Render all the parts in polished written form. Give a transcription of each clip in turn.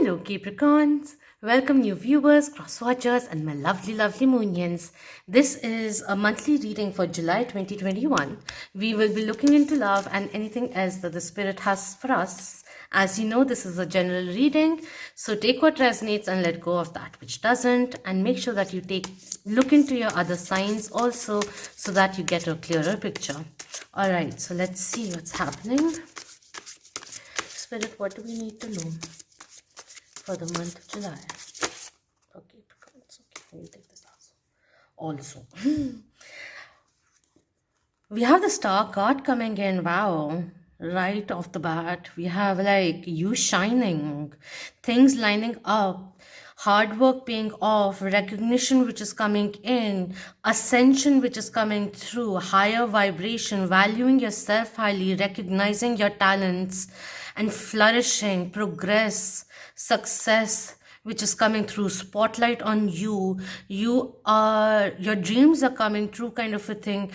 Hello Capricorns, welcome new viewers, cross watchers and my lovely moonions. This is a monthly reading for July 2021. We will be looking into love and anything else that the spirit has for us. As you know, this is a general reading, so take what resonates and let go of that which doesn't, and make sure that you look into your other signs also so that you get a clearer picture. Alright, so let's see what's happening. Spirit, what do we need to know for the month of July? Okay, let me take this also. We have the Star card coming in. Wow, right off the bat we have like you shining, things lining up, hard work paying off, recognition which is coming in, ascension which is coming through, higher vibration, valuing yourself highly, recognizing your talents and flourishing, progress, success which is coming through, spotlight on you. Your dreams are coming true, kind of a thing.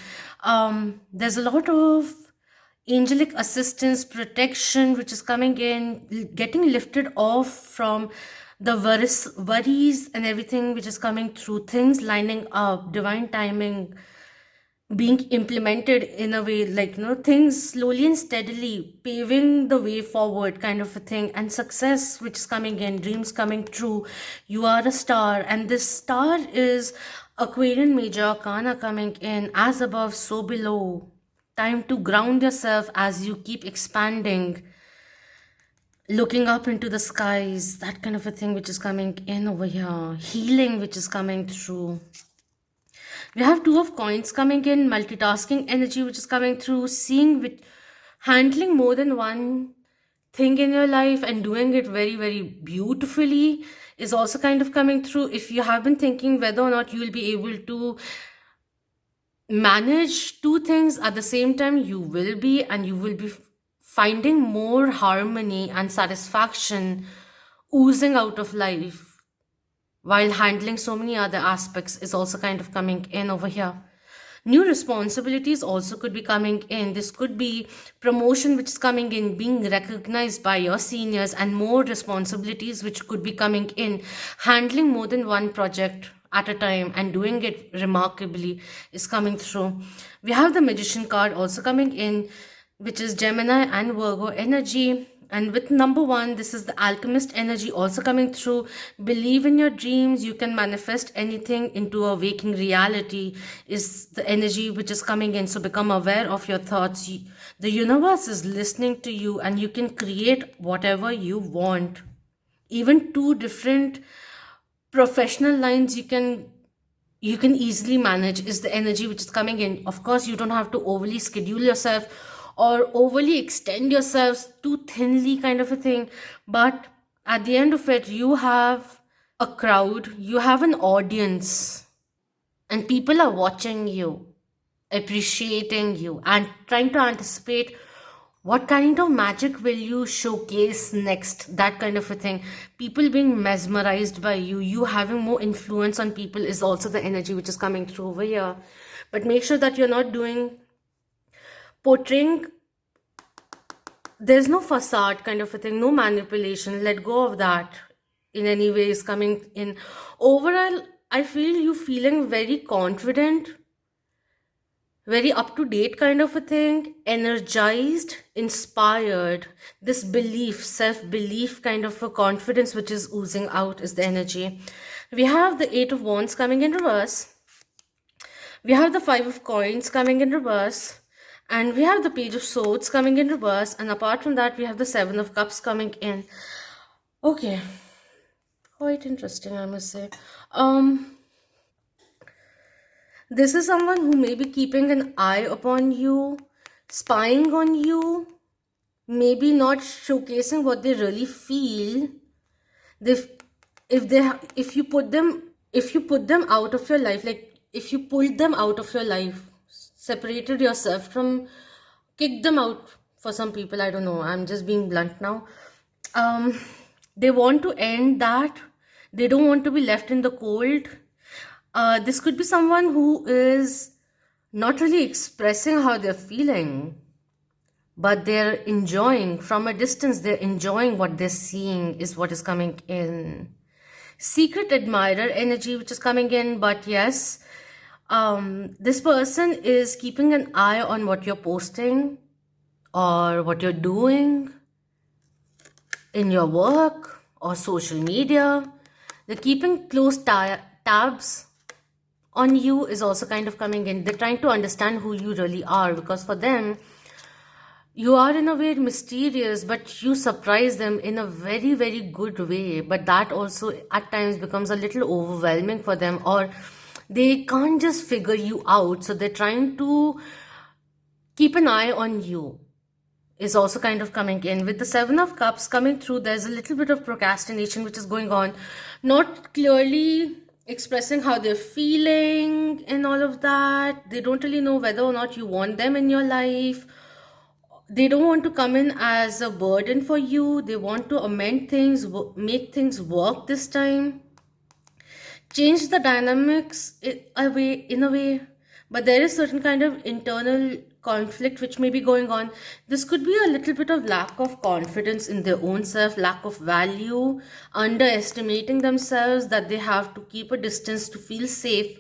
There's a lot of angelic assistance, protection which is coming in, getting lifted off from the worries and everything which is coming through, things lining up, divine timing being implemented in a way, like, things slowly and steadily paving the way forward, kind of a thing, and success which is coming in, dreams coming true. You are a star, and this star is Aquarian major arcana coming in, as above so below. Time to ground yourself as you keep expanding, looking up into the skies, that kind of a thing which is coming in over here, healing which is coming through. We have Two of Coins coming in, multitasking energy which is coming through, handling more than one thing in your life and doing it very, very beautifully is also kind of coming through. If you have been thinking whether or not you will be able to manage two things at the same time, you will be, and you will be finding more harmony and satisfaction oozing out of life while handling so many other aspects is also kind of coming in over here. New responsibilities also could be coming in. This could be promotion which is coming in, being recognized by your seniors, and more responsibilities which could be coming in, handling more than one project at a time and doing it remarkably is coming through. We have the Magician card also coming in, which is Gemini and Virgo energy. And with number 1, this is the Alchemist energy also coming through. Believe in your dreams. You can manifest anything into a waking reality is the energy which is coming in. So become aware of your thoughts. The universe is listening to you, and you can create whatever you want. Even two different professional lines you can easily manage is the energy which is coming in. Of course, you don't have to overly schedule yourself or overly extend yourselves too thinly, kind of a thing, but at the end of it, you have a crowd, you have an audience, and people are watching you, appreciating you, and trying to anticipate what kind of magic will you showcase next, that kind of a thing. People being mesmerized by you, you having more influence on people is also the energy which is coming through over here. But make sure that you're not portraying, there's no facade kind of a thing, no manipulation. Let go of that in any way is coming in. Overall, I feel you feeling very confident, very up to date, kind of a thing, energized, inspired. This belief, self-belief, kind of a confidence which is oozing out is the energy. We have the 8 of Wands coming in reverse. We have the 5 of Coins coming in reverse. And we have the Page of Swords coming in reverse. And apart from that, we have the 7 of Cups coming in. Okay. Quite interesting, I must say. This is someone who may be keeping an eye upon you, spying on you, maybe not showcasing what they really feel. If you put them out of your life, like if you pulled them out of your life, separated yourself from, kicked them out, for some people, I don't know, I'm just being blunt now. They want to end that. They don't want to be left in the cold. This could be someone who is not really expressing how they're feeling, but they're enjoying from a distance, they're enjoying what they're seeing, is what is coming in. Secret admirer energy, which is coming in, but yes, this person is keeping an eye on what you're posting or what you're doing in your work or social media. They're keeping close tabs on you, is also kind of coming in. They're trying to understand who you really are, because for them, you are in a way mysterious, but you surprise them in a very, very good way. But that also at times becomes a little overwhelming for them, or they can't just figure you out. So they're trying to keep an eye on you, is also kind of coming in. With the Seven of Cups coming through, there's a little bit of procrastination which is going on, not clearly expressing how they're feeling and all of that. They don't really know whether or not you want them in your life. They don't want to come in as a burden for you. They want to amend things, make things work this time, change the dynamics in a way, but there is certain kind of internal conflict which may be going on. This could be a little bit of lack of confidence in their own self, lack of value, underestimating themselves, that they have to keep a distance to feel safe,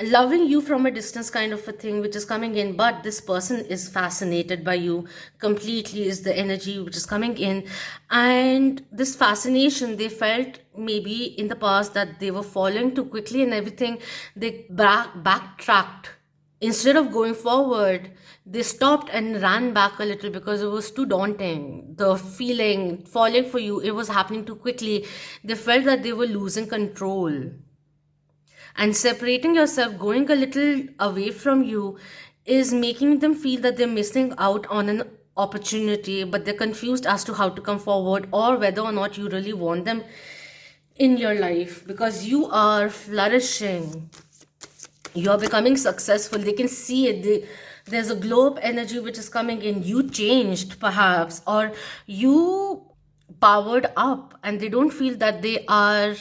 loving you from a distance kind of a thing which is coming in. But this person is fascinated by you completely, is the energy which is coming in. And this fascination, they felt maybe in the past that they were following too quickly and everything. They backtracked. Instead of going forward, they stopped and ran back a little because it was too daunting. The feeling falling for you, it was happening too quickly. They felt that they were losing control, and separating yourself, going a little away from you, is making them feel that they're missing out on an opportunity, but they're confused as to how to come forward, or whether or not you really want them in your life, because you are flourishing, you're becoming successful. They can see it. There's a glow up energy which is coming in. You changed perhaps, or you powered up, and they don't feel that they are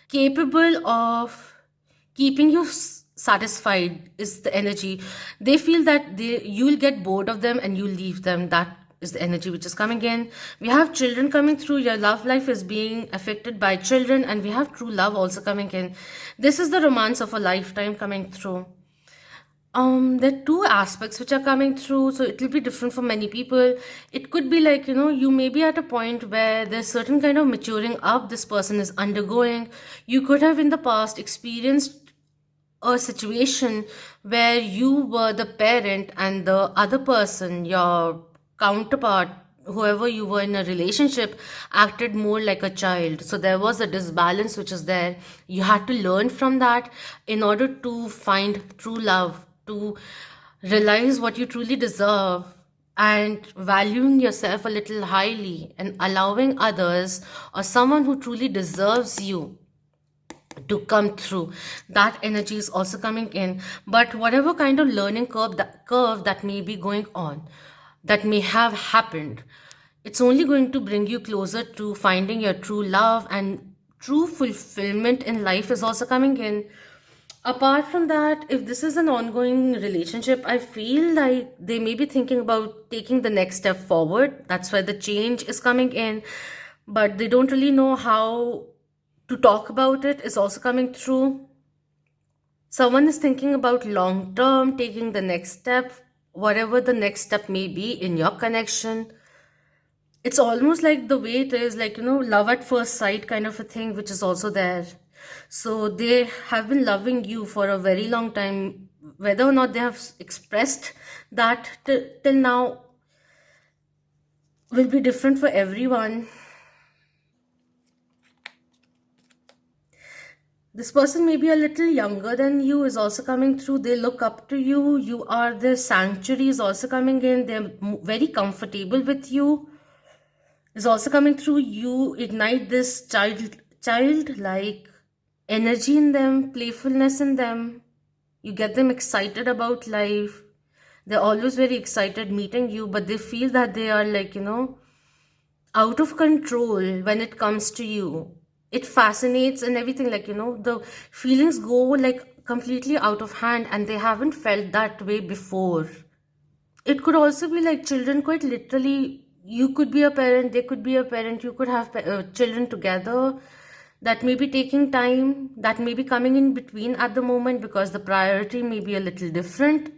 capable of keeping you satisfied, is the energy. They feel that you'll get bored of them and you'll leave them. That is the energy which is coming in. We have children coming through. Your love life is being affected by children, and we have true love also coming in. This is the romance of a lifetime coming through. There are two aspects which are coming through, so it will be different for many people. It could be like, you may be at a point where there's certain kind of maturing up this person is undergoing. You could have in the past experienced a situation where you were the parent and the other person, your counterpart, whoever you were in a relationship, acted more like a child. So there was a disbalance which is there. You had to learn from that in order to find true love, to realize what you truly deserve, and valuing yourself a little highly, and allowing others or someone who truly deserves you to come through. That energy is also coming in. But whatever kind of learning curve that may be going on, that may have happened, it's only going to bring you closer to finding your true love, and true fulfillment in life is also coming in. Apart from that, if this is an ongoing relationship, I feel like they may be thinking about taking the next step forward. That's why the change is coming in, but they don't really know how to talk about it, is also coming through. Someone is thinking about long term, taking the next step, whatever the next step may be in your connection. It's almost like the way it is, like, love at first sight kind of a thing, which is also there. So they have been loving you for a very long time. Whether or not they have expressed that till now will be different for everyone. This person may be a little younger than you, is also coming through. They look up to you. You are their sanctuary, is also coming in. They're very comfortable with you, is also coming through. You ignite this childlike energy in them, playfulness in them. You get them excited about life. They're always very excited meeting you, but they feel that they are like, out of control when it comes to you. It fascinates and everything, like, the feelings go like completely out of hand, and they haven't felt that way before. it could also be like children, quite literally. You could be a parent, they could be a parent, you could have children together. That may be taking time, that may be coming in between at the moment, because the priority may be a little different,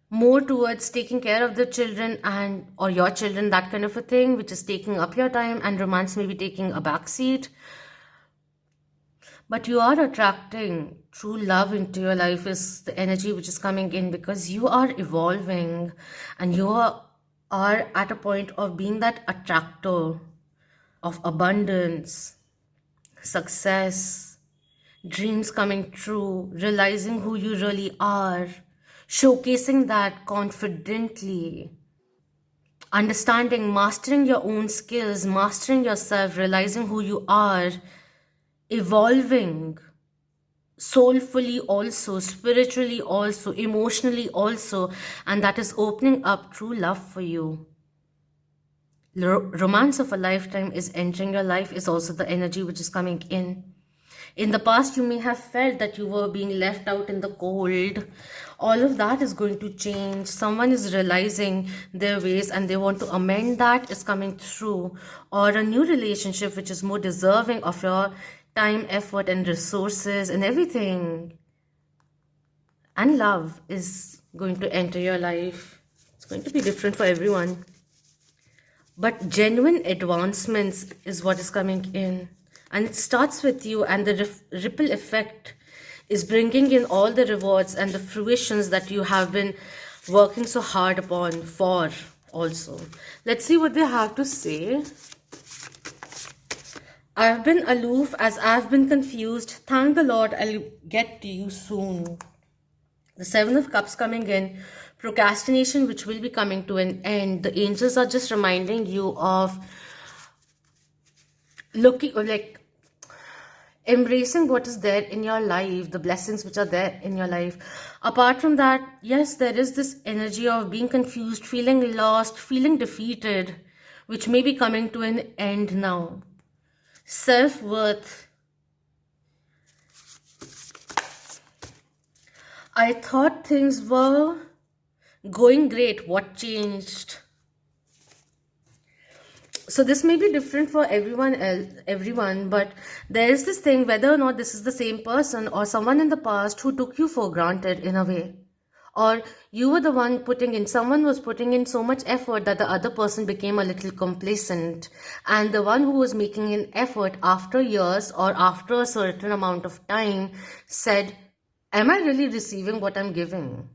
more towards taking care of the children and or your children, that kind of a thing, which is taking up your time, and romance may be taking a back seat. But you are attracting true love into your life, is the energy which is coming in, because you are evolving, and you are at a point of being that attractor of abundance, success, dreams coming true, realizing who you really are, showcasing that confidently, understanding, mastering your own skills, mastering yourself, realizing who you are, evolving soulfully also, spiritually also, emotionally also, and that is opening up true love for you. Romance of a lifetime is entering your life, is also the energy which is coming in. In the past, you may have felt that you were being left out in the cold. All of that is going to change. Someone is realizing their ways and they want to amend that, is coming through. Or a new relationship which is more deserving of your time, effort, and resources and everything. And love is going to enter your life. It's going to be different for everyone. But genuine advancements is what is coming in. And it starts with you, and the ripple effect is bringing in all the rewards and the fruitions that you have been working so hard upon for also. Let's see what they have to say. I've been aloof as I've been confused. Thank the Lord, I'll get to you soon. The Seven of Cups coming in. Procrastination, which will be coming to an end. The angels are just reminding you of looking, like, embracing what is there in your life, the blessings which are there in your life. Apart from that, yes, there is this energy of being confused, feeling lost, feeling defeated, which may be coming to an end now. Self-worth. I thought things were going great. What changed? So this may be different for everyone, but there is this thing, whether or not this is the same person or someone in the past who took you for granted in a way, or you were the one someone was putting in so much effort that the other person became a little complacent, and the one who was making an effort after years or after a certain amount of time said, am I really receiving what I'm giving?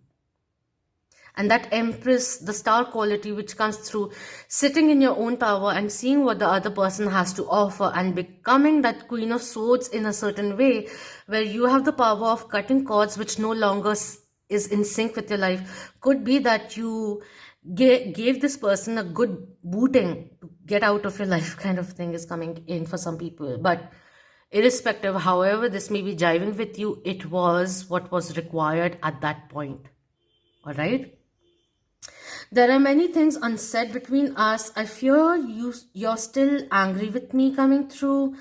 And that Empress, the star quality which comes through, sitting in your own power and seeing what the other person has to offer and becoming that Queen of Swords in a certain way, where you have the power of cutting cords which no longer is in sync with your life. Could be that you gave this person a good booting to get out of your life, kind of thing is coming in for some people. But irrespective, however this may be jiving with you, it was what was required at that point. All right? There are many things unsaid between us. I fear you're still angry with me coming through.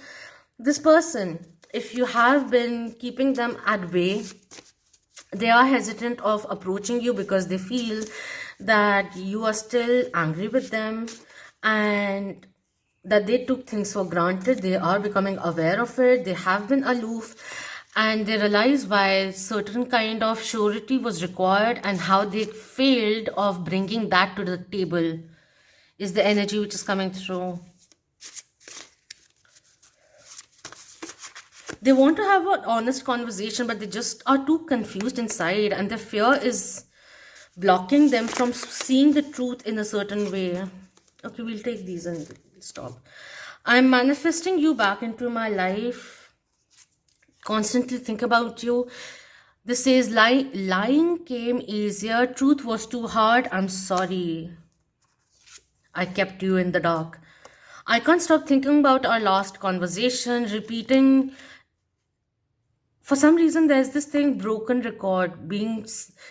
This person, if you have been keeping them at bay, they are hesitant of approaching you because they feel that you are still angry with them and that they took things for granted. They are becoming aware of it. They have been aloof. And they realize why certain kind of surety was required and how they failed of bringing that to the table, is the energy which is coming through. They want to have an honest conversation, but they just are too confused inside, and their fear is blocking them from seeing the truth in a certain way. Okay, we'll take these and we'll stop. I'm manifesting you back into my life. Constantly think about you. This says lying came easier. Truth was too hard. I'm sorry. I kept you in the dark. I can't stop thinking about our last conversation, repeating. For some reason, there's this thing, broken record,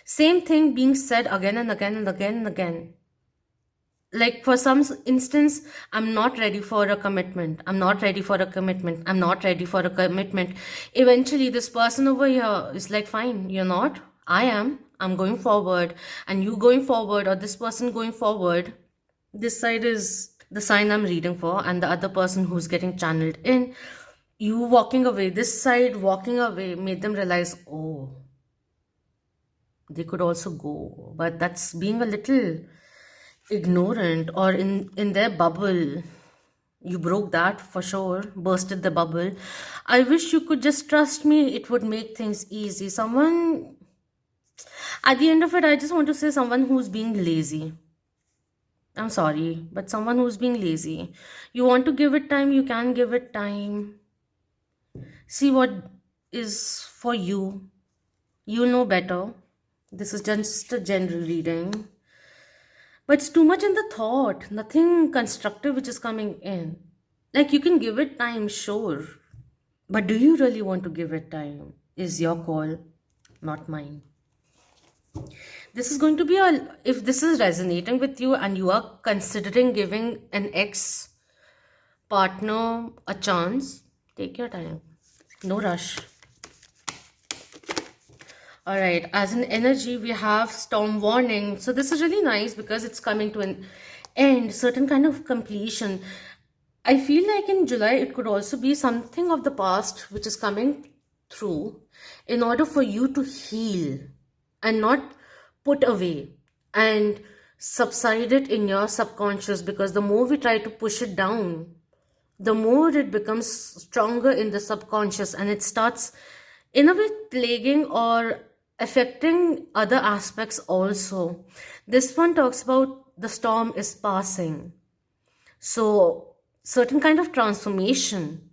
same thing being said again and again and again and again. Like, for some instance, I'm not ready for a commitment. I'm not ready for a commitment. I'm not ready for a commitment. Eventually, this person over here is like, fine, you're not. I am. I'm going forward, and you going forward, or this person going forward. This side is the sign I'm reading for, and the other person who's getting channeled in. You walking away, this side walking away made them realize, oh, they could also go. But that's being a little ignorant, or in their bubble. You broke that for sure, bursted the bubble. I wish you could just trust me, it would make things easy. Someone, at the end of it, I just want to say someone who's being lazy. I'm sorry, but someone who's being lazy. You want to give it time, you can give it time. See what is for you. You know better. This is just a general reading. But it's too much in the thought, nothing constructive which is coming in. Like, you can give it time, sure. But do you really want to give it time? Is your call, not mine. This is going to be a, if this is resonating with you and you are considering giving an ex partner a chance, take your time. No rush. All right, as an energy, we have storm warning. So this is really nice because it's coming to an end, certain kind of completion. I feel like in July, it could also be something of the past which is coming through in order for you to heal and not put away and subside it in your subconscious, because the more we try to push it down, the more it becomes stronger in the subconscious, and it starts in a way plaguing or affecting other aspects also. This one talks about the storm is passing. So certain kind of transformation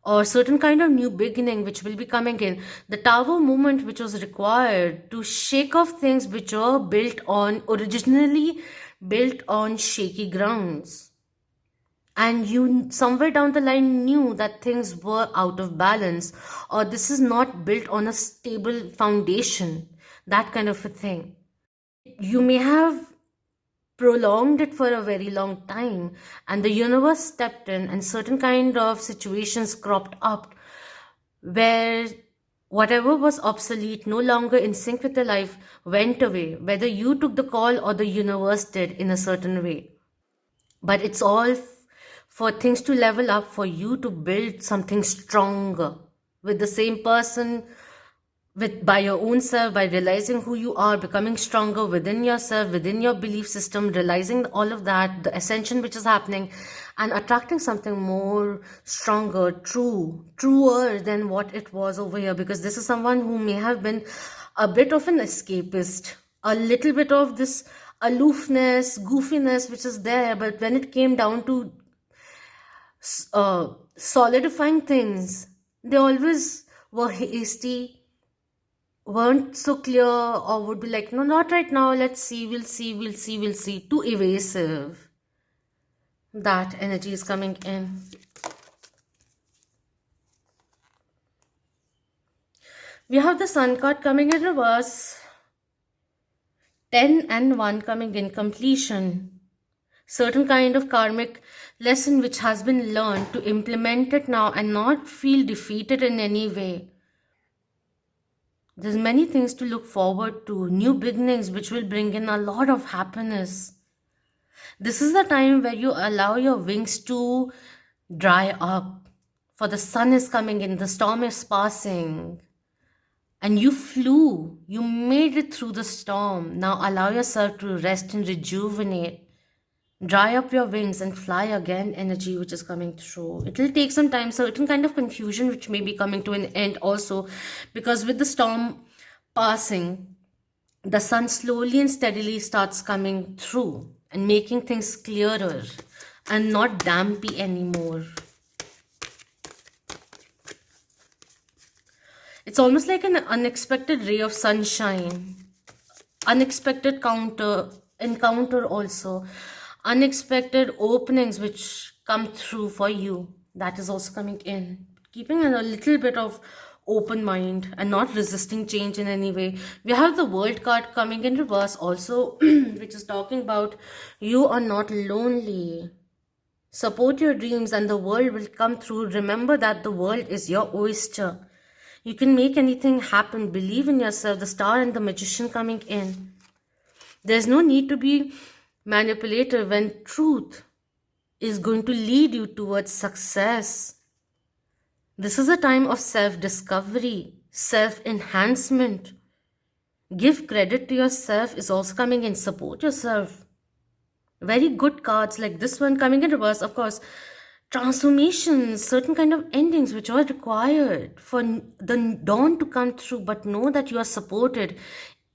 or certain kind of new beginning which will be coming in. The tower movement which was required to shake off things which were originally built on shaky grounds. And you somewhere down the line knew that things were out of balance, or this is not built on a stable foundation, that kind of a thing. You may have prolonged it for a very long time, and the universe stepped in and certain kind of situations cropped up where whatever was obsolete, no longer in sync with the life, went away, whether you took the call or the universe did in a certain way. But it's all for things to level up, for you to build something stronger with the same person, with by your own self, by realizing who you are, becoming stronger within yourself, within your belief system, realizing all of that, the ascension which is happening, and attracting something more stronger, truer than what it was over here. Because this is someone who may have been a bit of an escapist, a little bit of this aloofness, goofiness which is there, but when it came down to solidifying things, they always were hasty, weren't so clear, or would be like, no, not right now, let's see, we'll see, too evasive. That energy is coming in. We have the Sun card coming in reverse, 10 and 1 coming in completion. Certain kind of karmic lesson which has been learned, to implement it now and not feel defeated in any way. There's many things to look forward to, new beginnings which will bring in a lot of happiness. This is the time where you allow your wings to dry up, for the sun is coming in, the storm is passing, and you flew, you made it through the storm. Now allow yourself to rest and rejuvenate. Dry up your wings and fly again, energy which is coming through. It will take some time, certain kind of confusion which may be coming to an end also, because with the storm passing, the sun slowly and steadily starts coming through and making things clearer and not dampy anymore. It's almost like an unexpected ray of sunshine, unexpected encounter also, unexpected openings which come through for you. That is also coming in. Keeping a little bit of open mind and not resisting change in any way. We have the World card coming in reverse also, which is talking about you are not lonely. Support your dreams and the world will come through. Remember that the world is your oyster. You can make anything happen. Believe in yourself. The star and the magician coming in. There's no need to be manipulative when truth is going to lead you towards success. This is a time of self discovery, self enhancement. Give credit to yourself is also coming in. Support yourself. Very good cards like this one coming in reverse, of course. Transformations, certain kind of endings which are required for the dawn to come through, but know that you are supported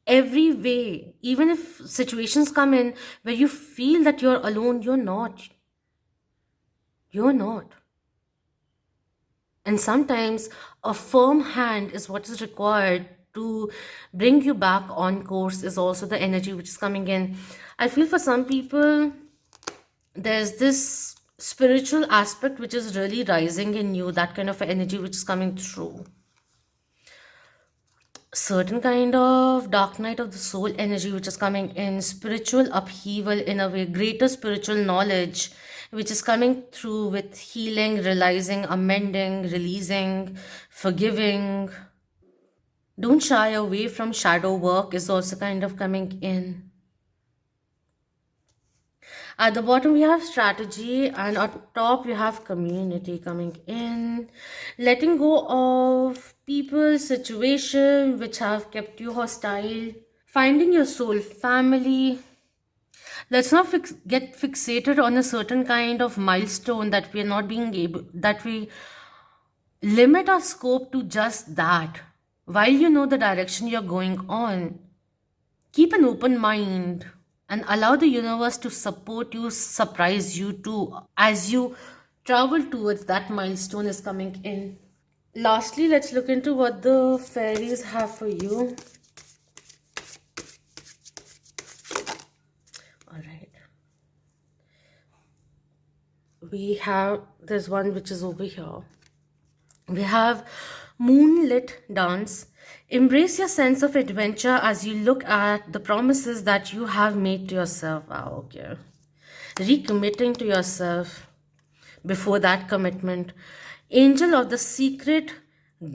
every way. Even if situations come in where you feel that you're alone, you're not. You're not. And sometimes a firm hand is what is required to bring you back on course, is also the energy which is coming in. I feel for some people, there's this spiritual aspect which is really rising in you, that kind of energy which is coming through. Certain kind of dark night of the soul energy which is coming in, spiritual upheaval in a way, greater spiritual knowledge which is coming through with healing, realizing, amending, releasing, forgiving. Don't shy away from shadow work is also kind of coming in. At the bottom, we have strategy, and on top, you have community coming in. Letting go of people, situation which have kept you hostile. Finding your soul family. Let's not get fixated on a certain kind of milestone that we are not being able, that we limit our scope to just that. While you know the direction you're going on, keep an open mind and allow the universe to support you, surprise you too, as you travel towards that milestone is coming in. Lastly, let's look into what the fairies have for you. All right. There's one which is over here. We have moonlit dance. Embrace your sense of adventure as you look at the promises that you have made to yourself. Wow, okay. Recommitting to yourself before that commitment. Angel of the secret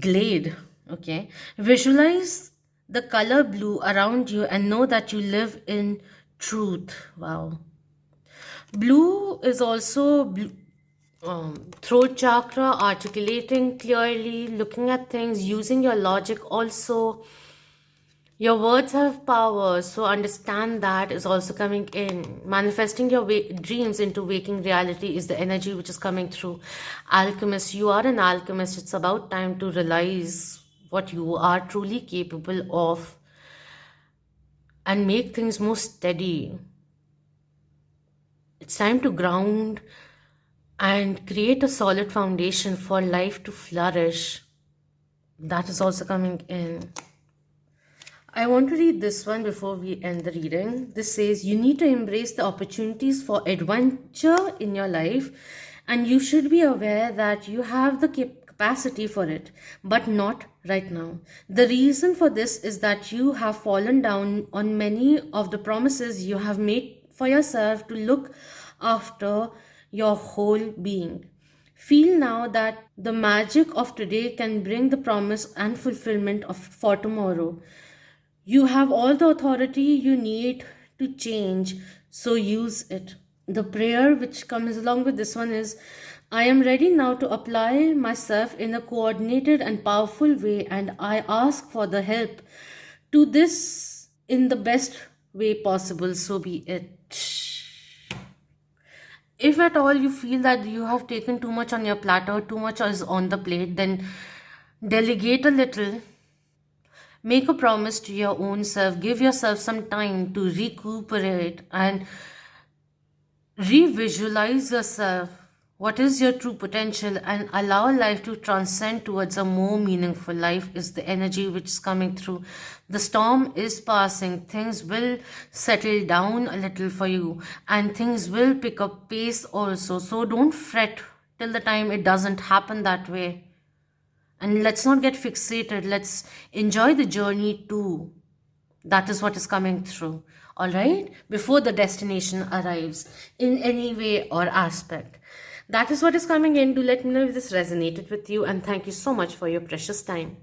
glade. Okay. Visualize the color blue around you and know that you live in truth. Wow. Blue is also throat chakra, articulating clearly, looking at things, using your logic also. Your words have power, so understand that is also coming in. Manifesting your dreams into waking reality is the energy which is coming through. Alchemist, you are an alchemist. It's about time to realize what you are truly capable of and make things more steady. It's time to ground and create a solid foundation for life to flourish. That is also coming in. I want to read this one before we end the reading. This says, you need to embrace the opportunities for adventure in your life, and you should be aware that you have the capacity for it, but not right now. The reason for this is that you have fallen down on many of the promises you have made for yourself to look after your whole being. Feel now that the magic of today can bring the promise and fulfillment for tomorrow. You have all the authority you need to change, so use it. The prayer which comes along with this one is, I am ready now to apply myself in a coordinated and powerful way, and I ask for the help to this in the best way possible, so be it. If at all you feel that you have taken too much on your platter, too much is on the plate, then delegate a little. Make a promise to your own self. Give yourself some time to recuperate and revisualize yourself. What is your true potential, and allow life to transcend towards a more meaningful life is the energy which is coming through. The storm is passing. Things will settle down a little for you, and things will pick up pace also. So don't fret till the time it doesn't happen that way. And let's not get fixated. Let's enjoy the journey too. That is what is coming through. All right? Before the destination arrives in any way or aspect. That is what is coming in. Do let me know if this resonated with you. And thank you so much for your precious time.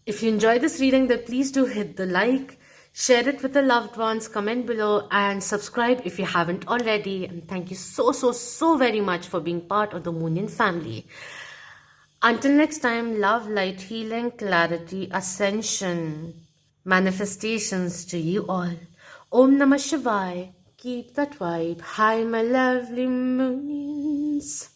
If you enjoy this reading, then please do hit the like, share it with the loved ones, comment below, and subscribe if you haven't already. And thank you so very much for being part of the Moonian family. Until next time, love, light, healing, clarity, ascension, manifestations to you all. Om Namah Shivaya. Keep that vibe. Hi, my lovely Moonians.